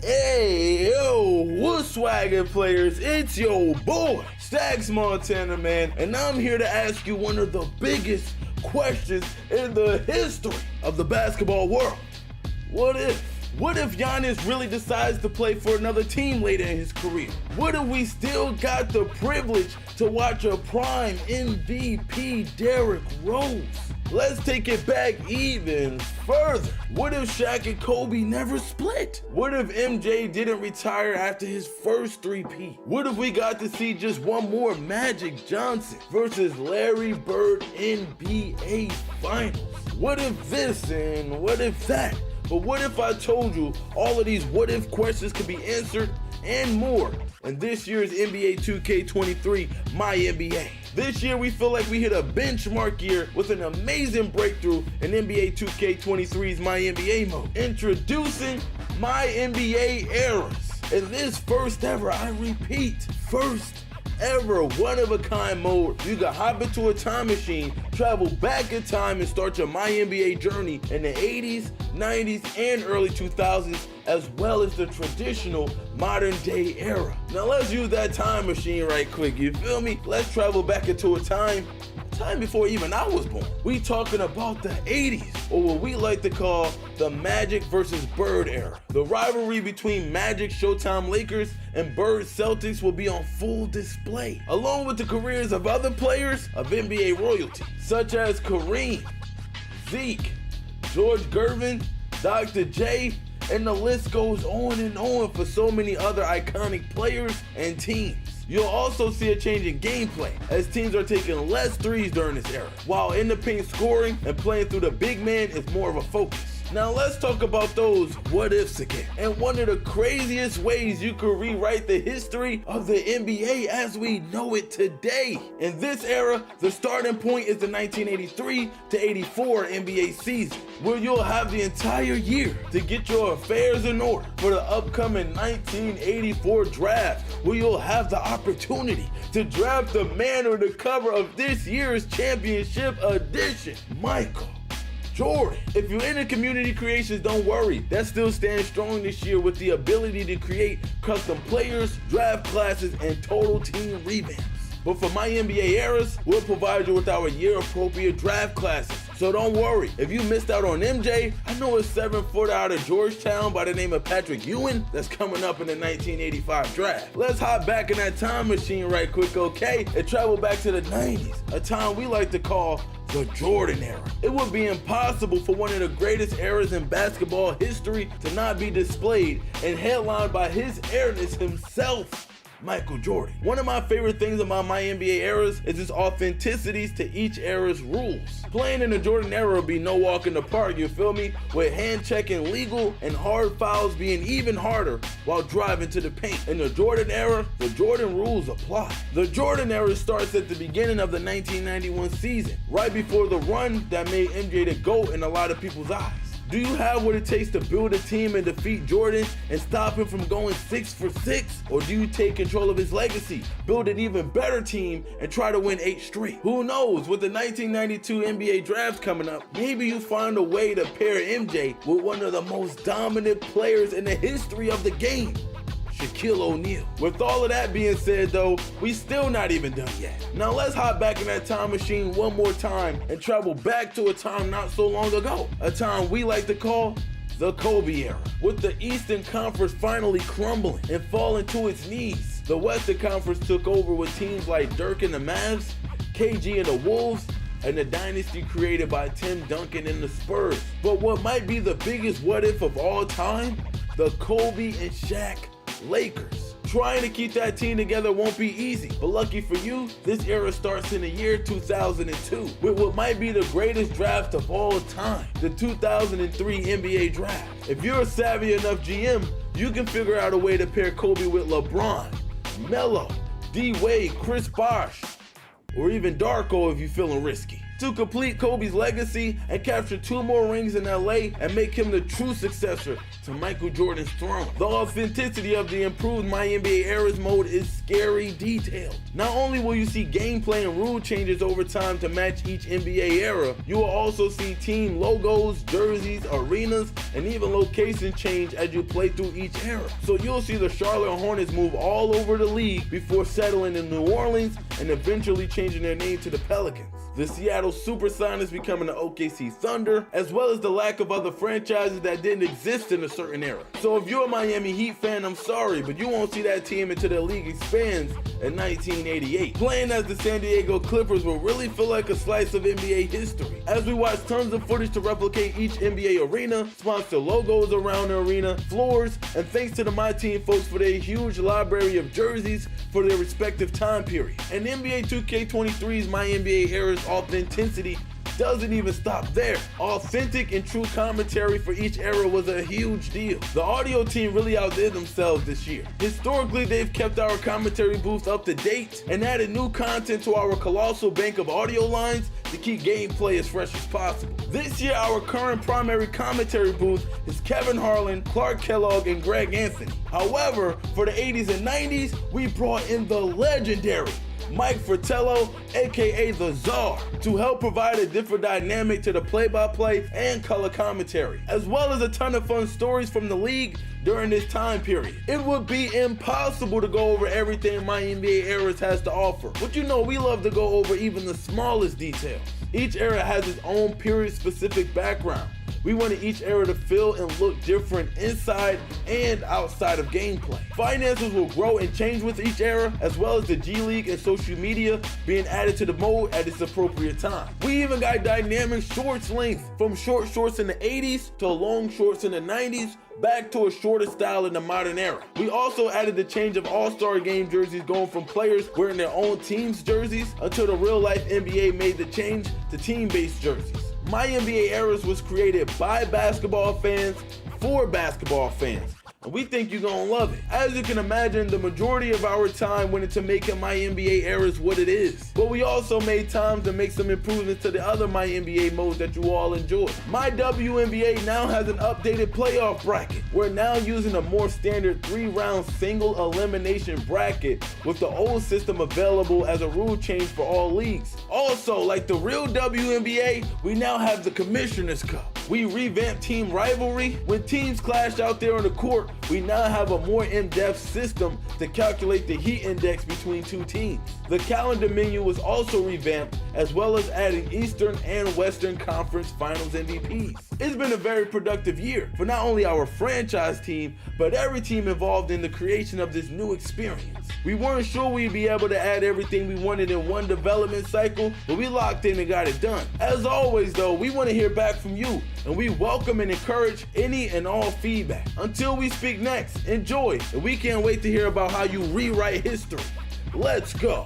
Hey, yo, what's swaggin' players? It's your boy, Stacks Montana, man, and I'm here to ask you one of the biggest questions in the history of the basketball world. What if Giannis really decides to play for another team later in his career? What if we still got the privilege to watch a prime MVP Derrick Rose? Let's take it back even further. What if Shaq and Kobe never split? What if MJ didn't retire after his first three-peat? What if we got to see just one more Magic Johnson versus Larry Bird NBA Finals? What if this and what if that? But what if I told you all of these what if questions could be answered and more in this year's NBA 2K23 MyNBA? This year we feel like we hit a benchmark year with an amazing breakthrough in NBA 2K23's MyNBA mode. Introducing MyNBA Eras. In this first ever, I repeat, first ever one-of-a-kind mode, you can hop into a time machine, travel back in time, and start your MyNBA journey in the 80s, 90s, and early 2000s, as well as the traditional modern-day era. Now let's use that time machine right quick, you feel me? Let's travel back into a time before even I was born. We talking about the 80s, or what we like to call the Magic versus Bird era. The rivalry between Magic Showtime Lakers and Bird Celtics will be on full display, along with the careers of other players of NBA royalty, such as Kareem, Zeke, George Gervin, Dr. J, and the list goes on and on for so many other iconic players and teams. You'll also see a change in gameplay as teams are taking less threes during this era, while in the paint scoring and playing through the big man is more of a focus. Now let's talk about those what ifs again. And one of the craziest ways you could rewrite the history of the NBA as we know it today. In this era, the starting point is the 1983 to 84 NBA season, where you'll have the entire year to get your affairs in order for the upcoming 1984 draft, where you'll have the opportunity to draft the man on the cover of this year's championship edition, Michael Jordan. If you're into community creations, don't worry. That still stands strong this year with the ability to create custom players, draft classes, and total team revamps. But for MyNBA Eras, we'll provide you with our year-appropriate draft classes. So don't worry, if you missed out on MJ, I know a 7-footer out of Georgetown by the name of Patrick Ewing that's coming up in the 1985 draft. Let's hop back in that time machine right quick, okay? And travel back to the 90s, a time we like to call the Jordan era. It would be impossible for one of the greatest eras in basketball history to not be displayed and headlined by his airness himself, Michael Jordan. One of my favorite things about MyNBA Eras is its authenticities to each era's rules. Playing in the Jordan era will be no walk in the park, you feel me? With hand checking legal and hard fouls being even harder while driving to the paint. In the Jordan era, the Jordan rules apply. The Jordan era starts at the beginning of the 1991 season, right before the run that made MJ the GOAT in a lot of people's eyes. Do you have what it takes to build a team and defeat Jordan and stop him from going 6 for 6? Or do you take control of his legacy, build an even better team, and try to win 8 straight? Who knows, with the 1992 NBA draft coming up, maybe you find a way to pair MJ with one of the most dominant players in the history of the game, Shaquille O'Neal. With all of that being said though, we still not even done yet. Now let's hop back in that time machine one more time and travel back to a time not so long ago. A time we like to call the Kobe era. With the Eastern Conference finally crumbling and falling to its knees, the Western Conference took over with teams like Dirk and the Mavs, KG and the Wolves, and the dynasty created by Tim Duncan and the Spurs. But what might be the biggest what if of all time? The Kobe and Shaq Lakers. Trying to keep that team together won't be easy, but lucky for you, this era starts in the year 2002 with what might be the greatest draft of all time, the 2003 NBA draft. If you're a savvy enough GM, you can figure out a way to pair Kobe with LeBron, Melo, D-Wade, Chris Bosh, or even Darko if you're feeling risky. to complete Kobe's legacy and capture 2 more rings in LA and make him the true successor to Michael Jordan's throne. The authenticity of the improved MyNBA Eras mode is scary detailed. Not only will you see gameplay and rule changes over time to match each NBA era, you will also see team logos, jerseys, arenas, and even location change as you play through each era. So you'll see the Charlotte Hornets move all over the league before settling in New Orleans and eventually changing their name to the Pelicans. The Seattle Supersonics becoming the OKC Thunder, as well as the lack of other franchises that didn't exist in a certain era. So if you're a Miami Heat fan, I'm sorry, but you won't see that team until the league expands in 1988. Playing as the San Diego Clippers will really feel like a slice of NBA history, as we watch tons of footage to replicate each NBA arena, sponsor logos around the arena, floors, and thanks to the My Team folks for their huge library of jerseys for their respective time period. And NBA 2K23's MyNBA Eras authenticity doesn't even stop there. Authentic and true commentary for each era was a huge deal. The audio team really outdid themselves this year. Historically, they've kept our commentary booth up to date and added new content to our colossal bank of audio lines to keep gameplay as fresh as possible. This year, our current primary commentary booth is Kevin Harlan, Clark Kellogg, and Greg Anthony. However, for the 80s and 90s, we brought in the legendary Mike Fratello, aka the Czar, to help provide a different dynamic to the play-by-play and color commentary, as well as a ton of fun stories from the league during this time period. It would be impossible to go over everything MyNBA Eras has to offer, but you know we love to go over even the smallest details. Each era has its own period-specific background. We wanted each era to feel and look different inside and outside of gameplay. Finances will grow and change with each era, as well as the G League and social media being added to the mode at its appropriate time. We even got dynamic shorts length, from short shorts in the 80s to long shorts in the 90s, back to a shorter style in the modern era. We also added the change of All-Star Game jerseys, going from players wearing their own team's jerseys until the real-life NBA made the change to team-based jerseys. MyNBA Eras was created by basketball fans for basketball fans, and we think you're gonna love it. As you can imagine, the majority of our time went into making MyNBA Eras what it is, but we also made time to make some improvements to the other MyNBA modes that you all enjoy. My WNBA now has an updated playoff bracket. We're now using a more standard 3-round single elimination bracket with the old system available as a rule change for all leagues. Also, like the real WNBA, we now have the Commissioner's Cup. We revamped team rivalry. When teams clash out there on the court, we now have a more in-depth system to calculate the heat index between two teams. The calendar menu was also revamped, as well as adding Eastern and Western Conference Finals MVPs. It's been a very productive year for not only our franchise team, but every team involved in the creation of this new experience. We weren't sure we'd be able to add everything we wanted in one development cycle, but we locked in and got it done. As always though, we want to hear back from you, and we welcome and encourage any and all feedback. Until we speak next, enjoy, and we can't wait to hear about how you rewrite history. Let's go.